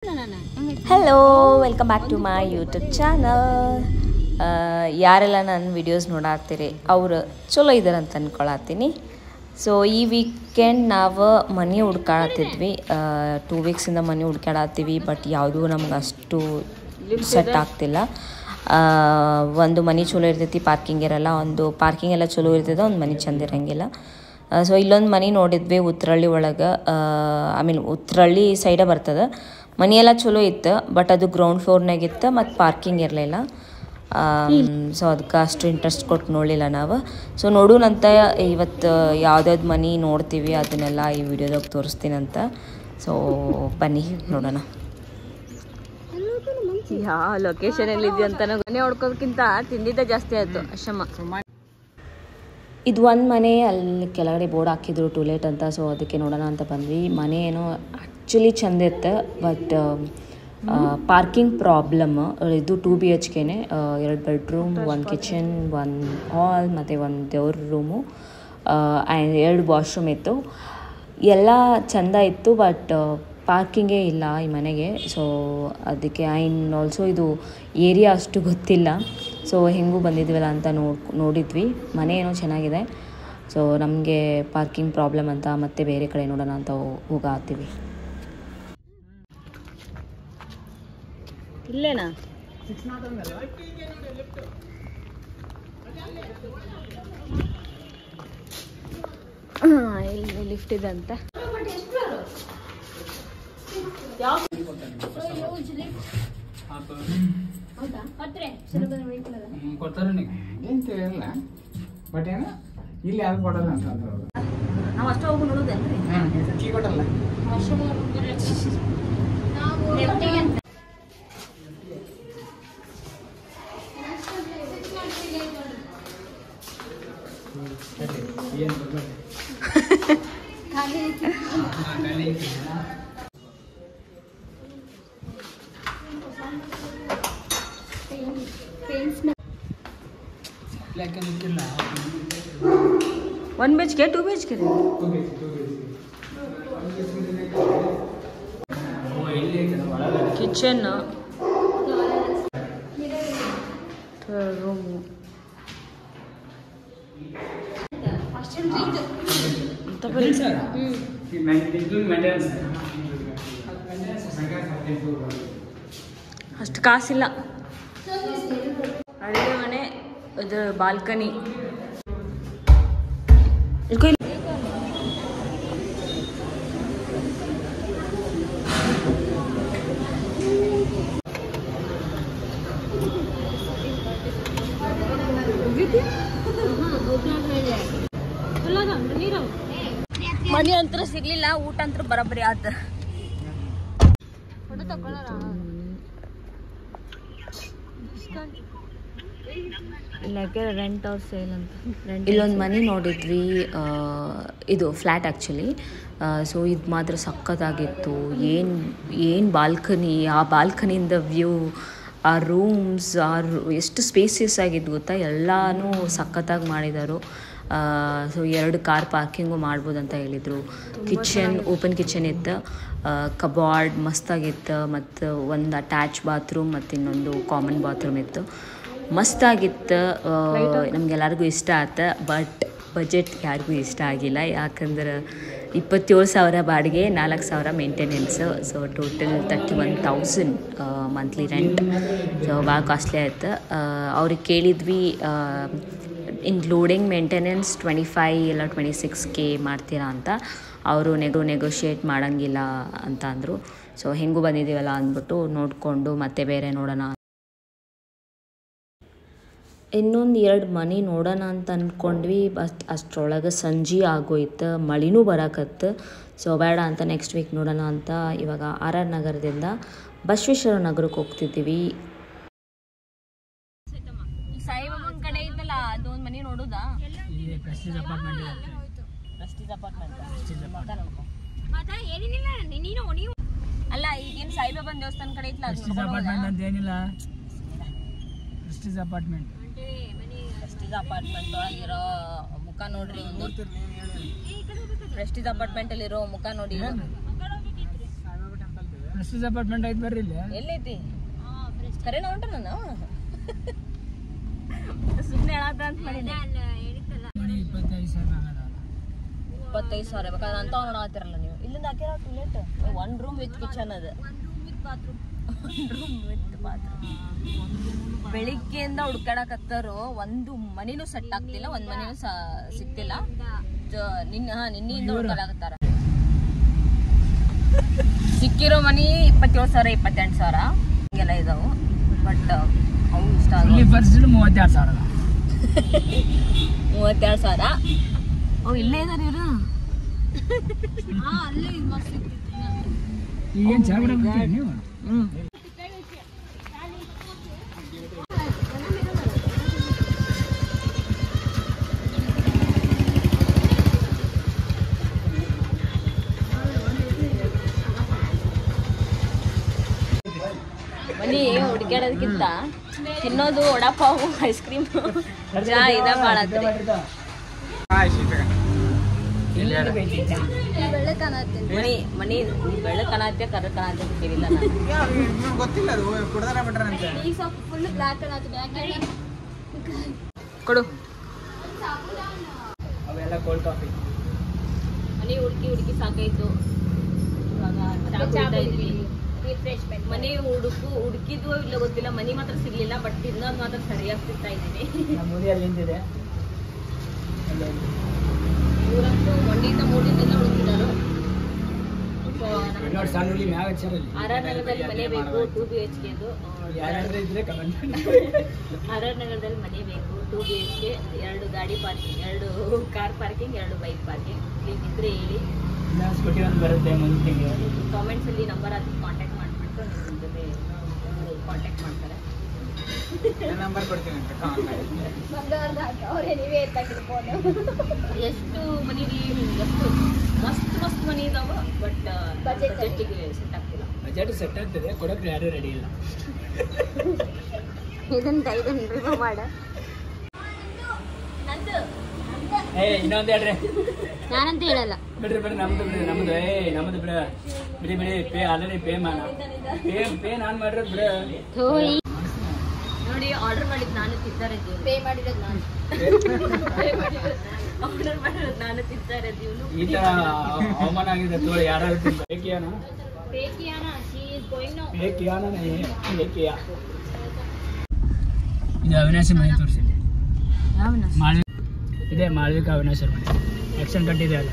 Hello, welcome back to my YouTube channel. ಯಾರೆಲ್ಲ ನನ್ನ videos ನೋಡಾತ್ತೀರಿ ಅವರು ಚಲೋ ಇದ್ದಾರೆ ಅಂತ ಅಂದ್ಕೊಳತ್ತೀನಿ. ಸೊ ಈ ವೀಕೆಂಡ್ ನಾವು ಮನೆ ಹುಡ್ಕಾಡತ್ತಿದ್ವಿ. 2 ವೀಕ್ಸಿಂದ ಮನೆ ಹುಡ್ಕಾಡತ್ತೀವಿ, ಬಟ್ ಯಾವುದೂ ನಮ್ಗೆ ಅಷ್ಟು ಸೆಟ್ ಆಗ್ತಿಲ್ಲ. ಒಂದು ಮನೆ ಚಲೋ ಇರ್ತೈತಿ, ಪಾರ್ಕಿಂಗ್ ಇರಲ್ಲ. ಒಂದು ಪಾರ್ಕಿಂಗ್ ಎಲ್ಲ ಚಲೋ ಇರ್ತೈತೆ, ಒಂದು ಮನೆ ಚಂದ ಇರೋಂಗಿಲ್ಲ. ಸೊ ಇಲ್ಲೊಂದು ಮನೆ ನೋಡಿದ್ವಿ ಉತ್ರಳ್ಳಿ ಒಳಗೆ. ಉತ್ರಳ್ಳಿ ಸೈಡೇ ಬರ್ತದೆ. ಮನೆಯೆಲ್ಲ ಚಲೋ ಇತ್ತು, ಬಟ್ ಅದು ಗ್ರೌಂಡ್ ಫ್ಲೋರ್ನಾಗಿತ್ತು ಮತ್ತು ಪಾರ್ಕಿಂಗ್ ಇರಲಿಲ್ಲ. ಸೊ ಅದಕ್ಕೆ ಅಷ್ಟು ಇಂಟ್ರೆಸ್ಟ್ ಕೊಟ್ಟು ನೋಡಲಿಲ್ಲ ನಾವು. ಸೊ ನೋಡೋಣಂತ ಇವತ್ತು ಯಾವ್ದಾವ್ದು ಮನೆ ನೋಡ್ತೀವಿ ಅದನ್ನೆಲ್ಲ ಈ ವಿಡಿಯೋದಾಗ ತೋರಿಸ್ತೀನಂತ. ಸೊ ಬನ್ನಿ ನೋಡೋಣ. ಯಾವ ಲೊಕೇಶನಲ್ಲಿದ್ವಿ ಅಂತ ಮನೆ ಹೊಡ್ಕೋದಕ್ಕಿಂತ ತಿಂದಿದ್ದೇ ಜಾಸ್ತಿ ಆಯಿತು. ಅಶಮ್ಮ ಇದು ಒಂದು ಮನೆ, ಅಲ್ಲಿ ಕೆಳಗಡೆ ಬೋರ್ಡ್ ಹಾಕಿದ್ರು ಟೂಲೆಟ್ ಅಂತ. ಸೊ ಅದಕ್ಕೆ ನೋಡೋಣ ಅಂತ ಬಂದ್ವಿ. ಮನೆ ಏನೋ ಆ್ಯಕ್ಚುಲಿ ಚಂದ ಇತ್ತು, ಬಟ್ ಪಾರ್ಕಿಂಗ್ ಪ್ರಾಬ್ಲಮ್. ಇದು 2 BHKನೇ, 2 ಬೆಡ್ರೂಮ್, 1 ಕಿಚನ್, 1 ಹಾಲ್ ಮತ್ತು 1 ದೇವ್ರ ರೂಮು, 2 ವಾಶ್ರೂಮ್ ಇತ್ತು. ಎಲ್ಲ ಚಂದ ಇತ್ತು, ಬಟ್ ಪಾರ್ಕಿಂಗೇ ಇಲ್ಲ ಈ ಮನೆಗೆ. ಸೊ ಅದಕ್ಕೆ ಆಲ್ಸೋ ಇದು ಏರಿಯಾ ಅಷ್ಟು ಗೊತ್ತಿಲ್ಲ. ಸೊ ಹೆಂಗೂ ಬಂದಿದ್ವಲ್ಲ ಅಂತ ನೋಡಿದ್ವಿ. ಮನೆ ಏನೋ ಚೆನ್ನಾಗಿದೆ. ಸೊ ನಮಗೆ ಪಾರ್ಕಿಂಗ್ ಪ್ರಾಬ್ಲಮ್ ಅಂತ ಮತ್ತೆ ಬೇರೆ ಕಡೆ ನೋಡೋಣ ಅಂತ ಹೋಗಾತೀವಿ. ಇಲ್ಲೇನಾ ಇಲ್ಲಿ ಲಿಫ್ಟ್ ಇದೆ ಅಂತ. ಬಟ್ ಏನ ಇಲ್ಲಿ ಯಾರು ಕೊಡಲ್ಲ ಅಂತ ನಾವು ಅಷ್ಟೇ ಹೋಗಿ ನೋಡೋದೇನ್ರಿ? ಕೀ ಕೊಡಲ್ಲ. One BHK, 2 BHK. Kitchen, room, ಅಷ್ಟು ಕಾಸಿಲ್ಲ. ಅಡುಗೆ ಮನೆ, ಇದು ಬಾಲ್ಕನಿ. ಮನೆ ಅಂತೂ ಸಿಗ್ಲಿಲ್ಲ, ಊಟ ಅಂತೂ ಬರಬರಿ ಆತ. ರೆಂಟ್ ಅವ್ರ ಸೇಲ್ ಅಂತ ಇಲ್ಲೊಂದು ಮನೆ ನೋಡಿದ್ವಿ. ಇದು ಫ್ಲ್ಯಾಟ್ ಆ್ಯಕ್ಚುಲಿ. ಸೊ ಇದು ಮಾತ್ರ ಸಖತ್ತಾಗಿತ್ತು. ಏನು ಬಾಲ್ಕನಿ, ಆ ಬಾಲ್ಕನಿಯಿಂದ ವ್ಯೂ, ಆ ರೂಮ್ಸ್, ಎಷ್ಟು ಸ್ಪೇಸಿಯಸ್ ಆಗಿದ್ದು ಗೊತ್ತಾ. ಎಲ್ಲನೂ ಸಖತ್ತಾಗಿ ಮಾಡಿದರು. ಸೊ 2 ಕಾರ್ ಪಾರ್ಕಿಂಗು ಮಾಡ್ಬೋದು ಅಂತ ಹೇಳಿದರು. ಕಿಚನ್, ಓಪನ್ ಕಿಚನ್ ಇತ್ತು, ಕಬಾರ್ಡ್ ಮಸ್ತಾಗಿತ್ತು, ಮತ್ತು ಒಂದು ಅಟ್ಯಾಚ್ ಬಾತ್ರೂಮ್ ಮತ್ತು ಇನ್ನೊಂದು ಕಾಮನ್ ಬಾತ್ರೂಮ್ ಇತ್ತು. ಮಸ್ತಾಗಿತ್ತು. ನಮಗೆಲ್ಲರಿಗೂ ಇಷ್ಟ ಆಯ್ತು, ಬಟ್ ಬಜೆಟ್ ಯಾರಿಗೂ ಇಷ್ಟ ಆಗಿಲ್ಲ. ಯಾಕಂದ್ರೆ 27,000 ಬಾಡಿಗೆ, 4,000 maintenance. So total 31,000 monthly rent. So ಭಾಳ ಕಾಸ್ಟ್ಲಿ ಆಯ್ತು. ಅವ್ರಿಗೆ ಕೇಳಿದ್ವಿ, ಇನ್ಕ್ಲೂಡಿಂಗ್ ಮೇಂಟೆನೆನ್ಸ್ 25 ಇಲ್ಲ 26K ಮಾಡ್ತೀರಾ ಅಂತ. ಅವರು ನೆಗೋಷಿಯೇಟ್ ಮಾಡೋಂಗಿಲ್ಲ ಅಂತ ಅಂದರು. ಸೊ ಹೆಂಗೂ ಬಂದಿದ್ದೀವಲ್ಲ ಅಂದ್ಬಿಟ್ಟು ನೋಡಿಕೊಂಡು ಮತ್ತೆ ಬೇರೆ ನೋಡೋಣ. ಇನ್ನೊಂದು 2 ಮನೆ ನೋಡೋಣ ಅಂತ ಅಂದ್ಕೊಂಡ್ವಿ, ಬಟ್ ಅಷ್ಟರೊಳಗೆ ಸಂಜೆ ಆಗೋಯ್ತು, ಮಳೆನೂ ಬರಕತ್ತು. ಸೊ ಬೇಡ ಅಂತ ನೆಕ್ಸ್ಟ್ ವೀಕ್ ನೋಡೋಣ ಅಂತ ಇವಾಗ RR ನಗರದಿಂದ ಬಸವೇಶ್ವರ ನಗರಕ್ಕೆ ಹೋಗ್ತಿದ್ದೀವಿ. ಸಾಯಿಬಾಬನ ಕಡೆ ಐತಲ್ಲ, ಅದೊಂದು ಮನೆ ನೋಡೋದಾ? ಅಲ್ಲ, ಈಗೇನು ಸಾಯಿಬಾಬನ ದೇವಸ್ಥಾನ ಕಡೆ ಐತಲ್ಲ, ಅಪಾರ್ಟ್ಮೆಂಟ್ ಒಳಗಿರೋ ಮುಖ ನೋಡ್ರಿ. ಒಂದು ಪ್ರೆಸ್ಟೀಜ್ ಅಪಾರ್ಟ್ಮೆಂಟ್ ಅಲ್ಲಿ ಇರೋ ಮುಖ ನೋಡಿ. ಪ್ರೆಸ್ಟೀಜ್ ಅಪಾರ್ಟ್ಮೆಂಟ್ ಐತೆ ಬರ್ರಿ ಇಲ್ಲಿ. ಎಲ್ಲೈತಿ ಕರೆನ ಹೊಂಟ ನಾನು ಸುಮ್ಮನೆ ಹೇಳತ್ತ ಅಂತ ಮಾಡಿದ್ದೆ. 25,000 ಬೇಕಾದ್ರೆ ಅಂತ ನೋಡಾತಿರಲ್ಲ ನೀವು. ಇಲ್ಲಿಂದ ಹಾಕಿರೋ ಟೂಲೆಟ್ 1 ರೂಮ್ ವಿತ್ ಕಿಚನ್ ಅದು. ಬೆಳಿಗ್ಗೆಯಿಂದ ಹುಡ್ಕಾಡಕತ್ತಾರು, ಒಂದು ಮನಿನೂ ಸೆಟ್ ಆಗ್ತಿಲ್ಲ, ಒಂದ್ ಮನಿನೂ ಸಿಗ್ತಿಲ್ಲ. ನಿನ್ನೆಯಿಂದ ಹುಡ್ಕಾಡಕತ್ತಾರ. ಸಿಕ್ಕಿರೋ ಮನಿ 27,000 28,000 ಹಿಂಗೆಲ್ಲ ಇದಾವು. ಬಟ್ ಅವು ಇಷ್ಟ ಆಗ 32,000 ಅವು ಇಲ್ಲೇ ಇದಾರೆ ಇವರು. ಮನಿ ಹುಡುಕ್ಯಾಡೋದಕ್ಕಿಂತ ತಿನ್ನೋದು ವಡಾಪಾವು ಐಸ್ ಕ್ರೀಮ್ ಚಾ ಇದ ಭಾಳ ಮನಿ ಬೆಳ್ಳಕನತ್ತೆ ಕರ್ಕನತ್ತೆ ಕೇಳಿಲ್ಲ ಕೊಡು. ಮನಿ ಹುಡುಕಿ ಸಾಕಾಯ್ತು. ಮನೆ ಹುಡುಕಿದ್ವು ಇಲ್ಲ ಗೊತ್ತಿಲ್ಲ, ಮನಿ ಮಾತ್ರ ಸಿಗ್ಲಿಲ್ಲ. ಬಟ್ ತಿನ್ನೋದು ಮಾತ್ರ ಸರಿಯಾಗಿ ಸಿಗ್ತಾ ಇದ್ದೀನಿ. ಊರಂತೂ ಮೊನ್ನೆಯಿಂದ ಮೂಡಿಂದೆಲ್ಲ ಹುಡುಕಿದಾರು. RR ನಗರದಲ್ಲಿ ಮನೆ ಬೇಕು 2 BHK. RR ನಗರದಲ್ಲಿ ಮನೆ ಬೇಕು 2 BHK, 2 ಗಾಡಿ parking, 2 car parking, 2 bike parking. ಇದ್ರೆ ಹೇಳಿ, ಕಾಮೆಂಟ್ಸ್ ಅಲ್ಲಿ ನಂಬರ್ ಹಾಕಿ ಕಾಂಟ್ಯಾಕ್ಟ್ ಮಾಡ್ಬಿಟ್ಟು ನಿಮ್ಮ ಜೊತೆ ಕಾಂಟ್ಯಾಕ್ಟ್ ಮಾಡ್ತಾರೆ. ನಂಬರ್ ಕೊಡ್ತೀನಿ. ಎಷ್ಟು ಮನಿ ಎಷ್ಟು ಮಸ್ತ್ ಮನಿ ಇದಾವ. ಬಟ್ ಬಜೆಟ್ಗೆ ಸೆಟ್ ಆಗ್ತಿಲ್ಲ. ಬಜೆಟ್ ಸೆಟ್ ಆಗ್ತದೆ, ಕೊಡಕ್ಕೆ ಯಾರು ರೆಡಿ ಇಲ್ಲ. ಇದನ್ನ ರಿಮೂವ್ ಮಾಡ. ಇನ್ನೊಂದು ಹೇಳ್ರಿ. ನಾನಂತ ಹೇಳಲ್ಲ. ಬಿಡ್ರಿ ನಮ್ದು ಬಿಡಿ ಪೇ ಆಲ್ರೆಡಿ ಪೇ ನಾನು ಮಾಡ್ರಿ ಬಿಡ. ನೋಡಿ, ಆರ್ಡರ್ ಮಾಡಿದ್ ನಾನು, ತಿಂತಾರೆ ಪೇ ಮಾಡಿರೋದು ನಾನು. ಆರ್ಡರ್ ಮಾಡಿರೋದು ನಾನು, ತಿಂತಾರೆ ಇವನು. ಈ ತರ ಅವಮಾನ ಆಗಿದೆ ತೋಳಿ. ಯಾರು ಇದು ಅವಿನಾಶಿ ಮನೆ ತೋರಿಸಿ. ಇದೆ ಮಾಳ್ವಿಕಾ ಅವಿನಾಶ್ ಅವ್ರ ಮನೆ. ಆಕ್ಷನ್ ಕಟ್ಟಿದೆ ಅಲ್ಲ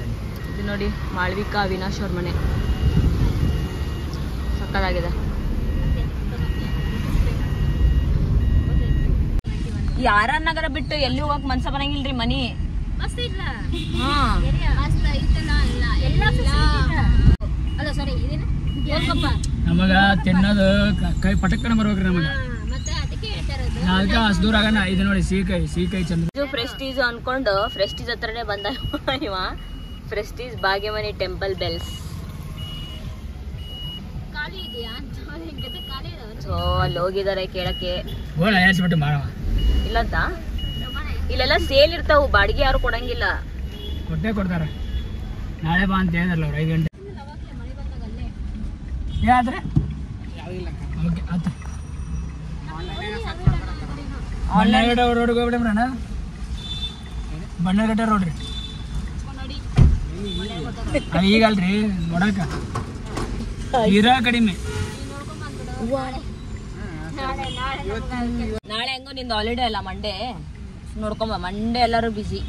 ಇದು ನೋಡಿ. ಮಾಳ್ವಿಕಾ ಅವಿನಾಶ್ ಅವ್ರ ಮನೆ ಸಕ್ಕದಾಗಿದೆ. ಈ RR ನಗರ ಬಿಟ್ಟು ಎಲ್ಲಿ ಹೋಗಕ್ ಮನ್ಸ ಬರಂಗಿಲ್ರಿ. ಮನಿ ಮಸ್ತ್ ಇಲ್ಲ. ನಮಗ ತಿನ್ನೋದು ಕೈ ಪಟಕ್ಕನ ಬರ್ಬೇಕ್ರಿ ನಮಗ. ಅದಕ್ಕೆ ಅಷ್ಟು ದೂರ ಆಗೋಣ. ಇದು ನೋಡಿ ಸೀಕೈ ಚಂದ್ರ. ಇದು ಪ್ರೆಸ್ಟೀಜ್ ಅನ್ಕೊಂಡು ಪ್ರೆಸ್ಟೀಜ್ ಹತ್ರನೇ ಬಂದ ಇವ. Prestige Bhagmane Temple Bells. So ಅಲ್ಲಿ ಹೋಗಿದ್ದಾರೆ ಕೇಳಕ್ಕೆ. ಇಲ್ಲಂತ ಇಲ್ಲೆಲ್ಲ ಸೇಲ್ ಇರ್ತಾವು, ಬಾಡಿಗೆ ಯಾರು ಕೊಡಂಗಿಲ್ಲ. ಕೊಟ್ಟೆ ಕೊಡ್ತಾರ. ನಾಳೆ ಬಾ ಅಂತ ಹೇಳಿದ್ರಲ್ಲ ಅವ್ರು 5 ಗಂಟೆ. ಯಾವ್ದ್ರೆ ಆನ್ಲೈನ್ ರೋಡ್ಗೆ ಹೋಗ್ಬಿಡಮ್ರಣ್ಣ. ಬಣ್ಣಗಟ್ಟೆ ರೋಡ್ ರೀ. ಈಗಲ್ರಿ ನೋಡಕ ಇರ ಕಡಿಮೆ. ನಾಳೆ ಹೆಂಗೋ ನಿಂದು ಹಾಲಿಡೇ ಅಲ್ಲ, ಮಂಡೇ ನೋಡ್ಕೊಂಬ. ಮಂಡೇ ಎಲ್ಲಾರು ಬಿಸಿ.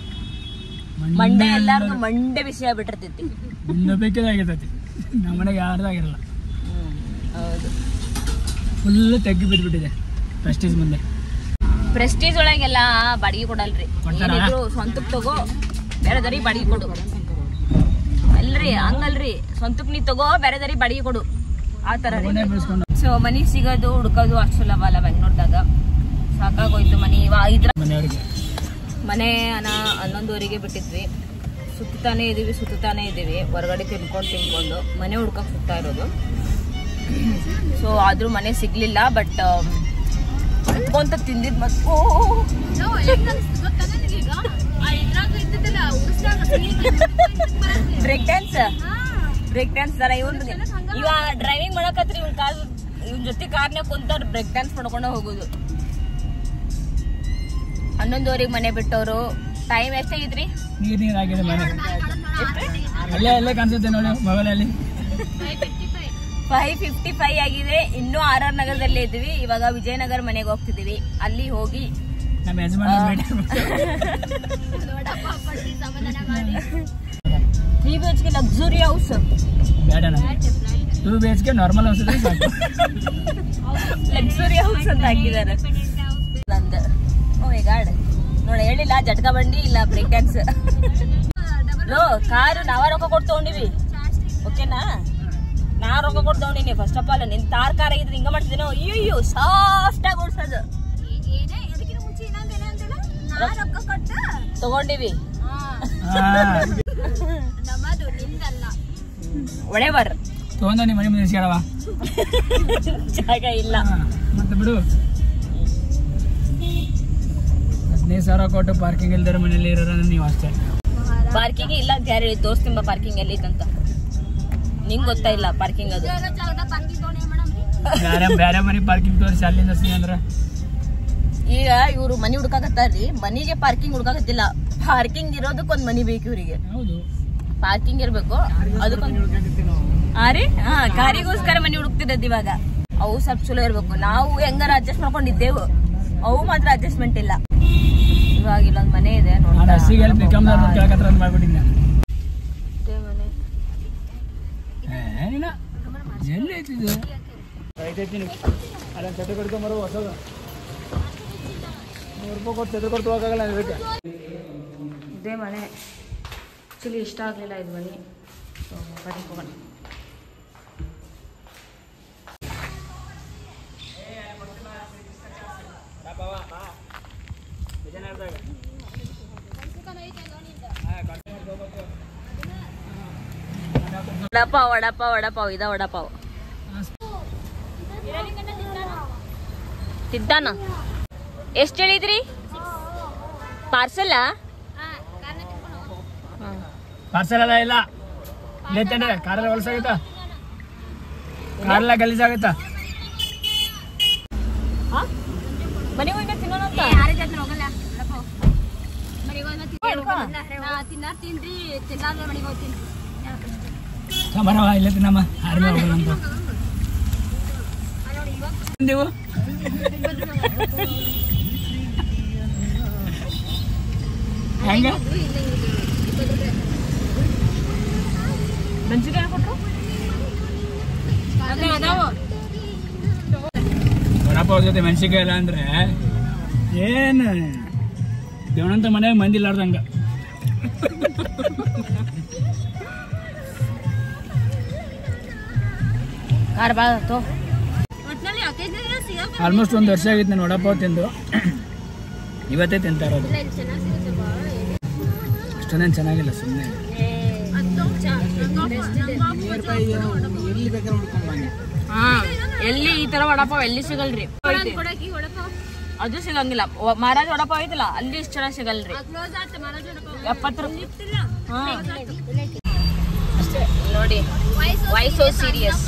ಮಂಡೇ ಎಲ್ಲಾರು ಮಂಡೇ ಬಿಸಿ ಆಗ್ಬಿಟ್ಟಿರ್ತೈತಿ. ಬೇಕಿದಾಗಿರ್ತೈತಿ. ನಮ್ಮ ಮನೆಗೆ ಯಾರ್ದಾಗಿರಲ್ಲ. ಹೌದು, ಫುಲ್ ತೆಗ್ಗಿ ಬಿದ್ಬಿಟ್ಟಿದೆ ಪ್ರೆಸ್ಟೀಜ್ ಮುಂದೆ. ಪ್ರೆಸ್ಟೀಜ್ ಒಳಗೆಲ್ಲ ಬಾಡಿಗೆ ಕೊಡಲ್ರಿ. ಏನಿದ್ರು ಸ್ವಂತಕ್ಕೆ ತಗೋ, ಬೇರೆದವ್ರಿಗೆ ಬಾಡಿಗೆ ಕೊಡು. ಅಲ್ರಿ ಹಂಗಲ್ರಿ, ಸ್ವಂತಕ್ಕೆ ನೀ ತಗೋ, ಬೇರೆದವ್ರಿಗೆ ಬಾಡಿಗೆ ಕೊಡು, ಆ ಥರ. ಸೊ ಮನಿ ಸಿಗೋದು ಹುಡ್ಕೋದು ಅಷ್ಟು ಸುಲಭ ಅಲ್ಲ ಬೆಂಗ್ಳೂರ್ದಾಗ. ಸಾಕಾಗೋಯ್ತು ಮನಿ. ಇದ್ರ ಮನೆ 11:00 ಬಿಟ್ಟಿದ್ವಿ. ಸುತ್ತಾನೆ ಇದೀವಿ ಹೊರಗಡೆ ತಿನ್ಕೊಂಡು ಮನೆ ಹುಡ್ಕಕ್ಕೆ ಸುತ್ತಾ ಇರೋದು. ಸೊ ಆದ್ರೂ ಮನೆ ಸಿಗ್ಲಿಲ್ಲ. ಬಟ್ ಅಂತ ತಿಂದಿದ್ ಮತ್ತು ಬ್ರೇಕ್ ಡ್ಯಾನ್ಸ್ ಬ್ರೇಕ್ ಡ್ಯಾನ್ಸ್ ತರ ಇವ ಡ್ರೈವಿಂಗ್ ಮಾಡಕತ್ರಿ ಇವ್ನ ಜೊತೆ ಕಾರ್ನ್ಯಾಗ ಕುಂತಾರ ಬ್ರೇಕ್ ಡ್ಯಾನ್ಸ್ ಮಾಡ್ಕೊಂಡ ಹೋಗುದು. 11:00 ಮನೆ ಬಿಟ್ಟವ್ರು. ಟೈಮ್ ಎಷ್ಟಾಗಿದ್ರಿ? ನೀರಾಗಿದೆ ಮನೆ ಅಲ್ಲೇ ಕಾಣಿಸುತ್ತೆ ನೋಡಿ ಮೊಬೈಲಲ್ಲಿ. 5:55 ಆಗಿದೆ. ಇನ್ನೂ RR ನಗರದಲ್ಲೇ ಇದ್ವಿ. ಇವಾಗ ವಿಜಯನಗರ ಮನೆಗೆ ಹೋಗ್ತಿದೀವಿ. ಅಲ್ಲಿ ಹೋಗಿ ನಮ್ಮ ಯಜಮಾನ 3 BHK ಲಕ್ಸುರಿ ಹೌಸ್ ಬೇಡ, 2 BHK normal house luxury house ಅಂತ ಹಾಕಿದ್ದಾರೆ. ನಂದು ಓ ಮೈ ಗಾಡ್ ನೋಡಿ, ಹೇಳಿಲ್ಲ ಜಟ್ಕ ಬಂಡಿ ಇಲ್ಲ ಬ್ರೇಕ್ ಡ್ಯಾನ್ಸ್. ಕಾರು ನಾವ ರೊಕ್ಕ ಕೊಟ್ಟು ತಗೊಂಡಿವಿ, ಓಕೆನಾ? ನಾ ರೊಕ್ಕ ಕೊಟ್ಟು ತಗೊಂಡಿನಿ. ಫಸ್ಟ್ ಆಫ್ ಆಲ್ ನಿನ್ ಕಾರ್ ಆಗಿದ್ರೆ ಹಿಂಗ ಮಾಡ್ತಿದ್ದೇನೋ. ಅಯ್ಯೋ ಸಾಫ್ಟ್ ಆಗಿ ಓಡಿಸೋದು ತಗೊಂಡಿವಿ. ಒಡೆವರ್ ತಗೊಂಡ ನಿಮ್ಮ ಮನೆ ಮುಂದೆ ನಿಲ್ಸ್ಯಾಡವ. ಜಾಗ ಇಲ್ಲ ಮತ್ತೆ ಬಿಡು. 15,000 ಕೊಟ್ಟು ಪಾರ್ಕಿಂಗ್ ಇಲ್ದಾರ ಮನೇಲಿ ಇರೋರ ನೀವು ಅಷ್ಟೇ. ಪಾರ್ಕಿಂಗ್ ಇಲ್ಲ ಅಂತ ಯಾರು ಹೇಳಿ? ತೋರ್ಸ್ತಿಂಬ ಪಾರ್ಕಿಂಗ್ ಎಲ್ಲಿ ಅಂತ. ನಿಂಗ್ ಗೊತ್ತಾ ಇಲ್ಲ ಪಾರ್ಕಿಂಗ್ ಅದು. ಬೇರೆ ಮನೆ ಪಾರ್ಕಿಂಗ್ ತೋರಿಸಿ ಅಲ್ಲಿಂದ ಅಂದ್ರ ಈಗ ಇವ್ರು ಮನಿ ಹುಡ್ಕಾಕತ್ತಾರ್ರಿ. ಮನಿಗೆ ಪಾರ್ಕಿಂಗ್ ಹುಡ್ಕಾಕತ್ತಿಲ್ಲ. ಪಾರ್ಕಿಂಗ್ ಇರೋದಕ್ಕೊಂದ್ ಮನಿ ಬೇಕು ಇವ್ರಿಗೆ. ಹೌದು, ಪಾರ್ಕಿಂಗ್ ಇರ್ಬೇಕು. ಅದಕ್ಕೊಂದು ಕಾರಿಗೋಸ್ಕರ ಮನಿ ಹುಡುಕ್ತಿರೋದು ಇವಾಗ. ಅವು ಸ್ವಲ್ಪ ಚಲೋ ಇರ್ಬೇಕು. ನಾವು ಹೆಂಗಾರ ಅಡ್ಜಸ್ಟ್ ಮಾಡ್ಕೊಂಡಿದ್ದೇವು, ಅವು ಮಾತ್ರ ಅಡ್ಜಸ್ಟ್ಮೆಂಟ್ ಇಲ್ಲ. ಇವಾಗ ಇಲ್ಲೊಂದ್ ಮನೆ ಇದೆ ಇದೇ ಮನೆ. ಆಕ್ಚುಲಿ ಇಷ್ಟ ಆಗ್ಲಿಲ್ಲ ಇದು ಮನೆ. ಬರೀ ಹೋಗೋಣ. ವಡಪಾವ್ ವಡಪಾವ್ ವಡಪಾವ್ ಇದ ವಡಪಾವ್ ತಿಂತಾನ. ಎಷ್ಟ್ ಹೇಳಿದ್ರಿ? ಪಾರ್ಸಲ್ ಪಾರ್ಸಲ್ ಎಲ್ಲ ಇಲ್ಲ. ಇಲ್ಲೈತೇನ್ರಿ ಕಾರೆಲ್ಲ ಹೊಲಸಾಗತ್ತ, ಕಾರೆಲ್ಲ ಗಲೀಜಾಗತ್ತ. ಮನೆಗೆ ಹೋಗಿ ತಿನ್ನೋಣ ಅಂತ. ಮರವ ಇಲ್ಲ ತಿನ್ನಮ್ಮ, ಆರ್ಮಿ ಹೋಗಲ್ಲ ಅಂತ. ನೀವು ಹೆಂಗ ಮೆಣಸಿನಕಾಯಿ ಕೊಟ್ರು ವಡಪಾವ್ ಜೊತೆ ಮೆಣಸಿನಕಾಯಿ ಇಲ್ಲ ಅಂದ್ರೆ ಏನ್ ದೇವನಂತ ಮನೆಯಾಗ ಮಂದಿ ಇಲ್ಲಾರ್ದಂಗ. ಆಲ್ಮೋಸ್ಟ್ 1 ವರ್ಷ ಆಗಿತ್ತು ನಾನು ವಡಪಾವ್ ತಿಂದು. ಇವತ್ತೇ ತಿಂತಾ ಇರೋದು. ಅಷ್ಟೊಂದೇನು ಚೆನ್ನಾಗಿಲ್ಲ, ಸುಮ್ಮನೆ ಎಲ್ಲಿ ಈ ತರ ವಡಪಾವ್ ಎಲ್ಲಿ ಸಿಗಲ್ರಿ. ಅದು ಸಿಗಂಗಿಲ್ಲ. ಮಹಾರಾಜ್ ವಡಪಾವ್ ಐತಲ್ಲ ಅಲ್ಲಿ ಇಷ್ಟ ಚೆನ್ನಾಗಿ ಸಿಗಲ್ರಿ. 70 ನೋಡಿ. Why so serious.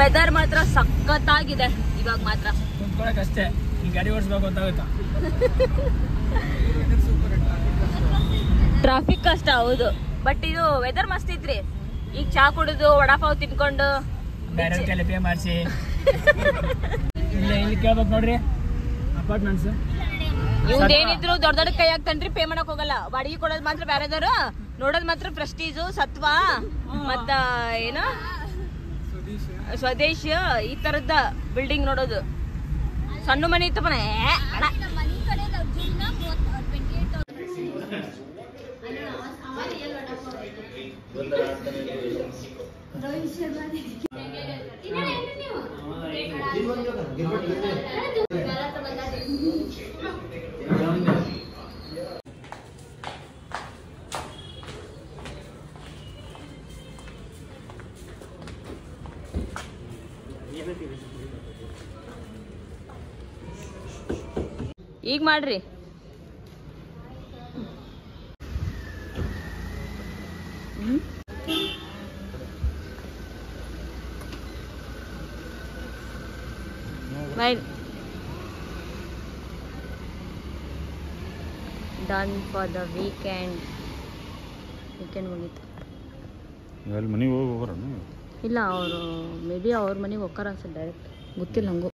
ವೆದರ್ ಮಾತ್ರ ಸಖತ್ತಾಗಿದೆ ಇವಾಗ ಮಾತ್ರ. ಕುಂತ್ಕೊಳಕ್ ಅಷ್ಟೇ, ಈ ಗಾಡಿ ಓಡಿಸ್ಬೇಕು ಗೊತ್ತಾಗುತ್ತಾ. ಟ್ರಾಫಿಕ್ ಕಷ್ಟ ಹೌದು, ಬಟ್ ಇದು ವೆದರ್ ಮಸ್ತ್ ಐತ್ರಿ. ಈಗ ಚಾ ಕುಡಿದು ವಡಾಪಾವ್ ತಿನ್ಕೊಂಡು ಬೇರೆ ಕೈಲಿ ಪೇ ಮಾಡಿಸಿ ಇಲ್ಲಿ ಕೇಳ್ಬೇಕು ನೋಡ್ರಿ. ಅಪಾರ್ಟ್ಮೆಂಟ್ಸ್ ಇವ್ದೇನಿದ್ರು ದೊಡ್ಡ ದೊಡ್ಡ ಕೈ ಆಗ್ತಾನ್ರಿ. ಪೇ ಮಾಡಕ್ ಹೋಗಲ್ಲ. ಬಾಡಿಗೆ ಕೊಡೋದ್ ಮಾತ್ರ ಬೇರೆದವ್ರು, ನೋಡೋದ್ ಮಾತ್ರ ಪ್ರೆಸ್ಟೀಜು, ಸತ್ವ, ಮತ್ತ ಏನು ಸ್ವದೇಶ ಈ ತರದ ಬಿಲ್ಡಿಂಗ್ ನೋಡೋದು. ಸಣ್ಣ ಮನೆ ಇತ್ತಪ್ಪನ ಈಗ ಮಾಡ್ರಿ. By. Done for the weekend ಮುಗೀತು. ಮನೆಗೆ ಹೋಗೋರ ಇಲ್ಲ, ಅವರು ಮೇ ಬಿ ಅವ್ರ ಮನೆಗೆ ಹೋಗ್ತಾರ ಅನ್ಸುತ್ತೆ ಡೈರೆಕ್ಟ್, ಗೊತ್ತಿಲ್ಲ ನನಗೂ.